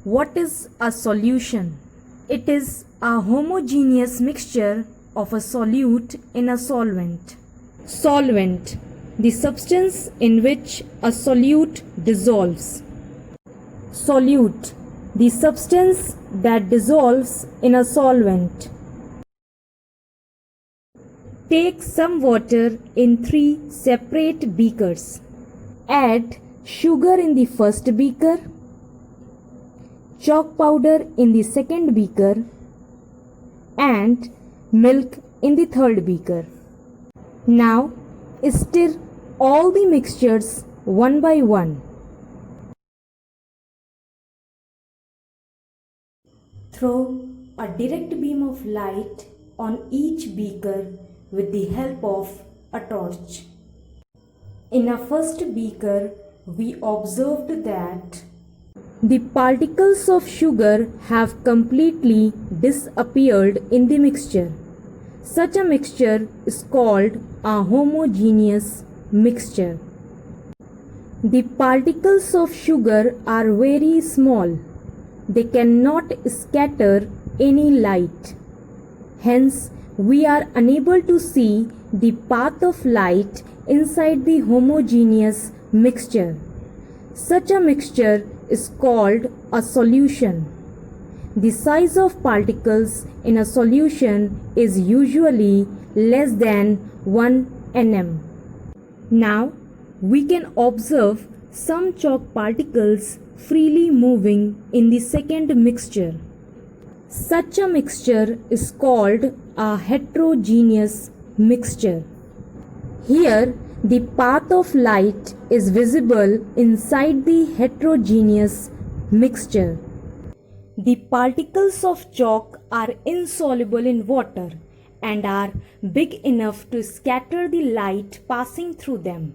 What is a solution? It is a homogeneous mixture of a solute in a solvent. Solvent, the substance in which a solute dissolves. Solute, the substance that dissolves in a solvent. Take some water in 3 separate beakers. Add sugar in the first beaker, chalk powder in the second beaker, and milk in the third beaker. Now stir all the mixtures one by one. Throw a direct beam of light on each beaker with the help of a torch. In our first beaker, we observed that the particles of sugar have completely disappeared in the mixture. Such a mixture is called a homogeneous mixture. The particles of sugar are very small. They cannot scatter any light. Hence, we are unable to see the path of light inside the homogeneous mixture. Such a mixture is called a solution. The size of particles in a solution is usually less than 1 nm. Now, we can observe some chalk particles freely moving in the second mixture. Such a mixture is called a heterogeneous mixture. Here, the path of light is visible inside the heterogeneous mixture. The particles of chalk are insoluble in water and are big enough to scatter the light passing through them.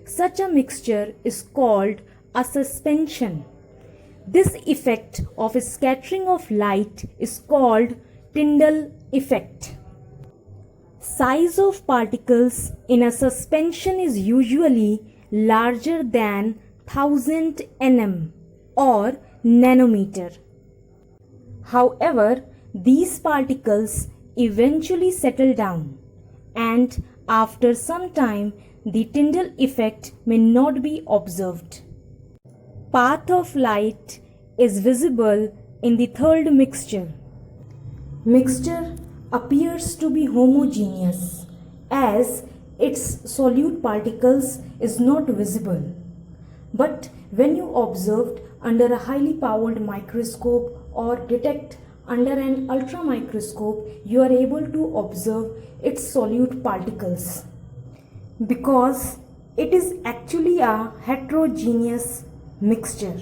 Such a mixture is called a suspension. This effect of scattering of light is called Tyndall effect. Size of particles in a suspension is usually larger than 1000 nm or nanometer. However, these particles eventually settle down, and after some time the Tyndall effect may not be observed. Path of light is visible in the third mixture. Mixture appears to be homogeneous as its solute particles is not visible. But when you observe under a highly powered microscope or detect under an ultra microscope, you are able to observe its solute particles because it is actually a heterogeneous mixture.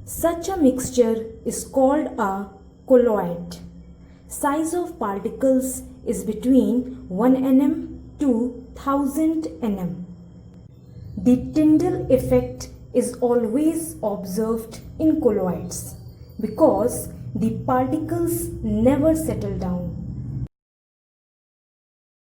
Such a mixture is called a colloid. Size of particles is between 1 nm to 1000 nm. The Tyndall effect is always observed in colloids because the particles never settle down.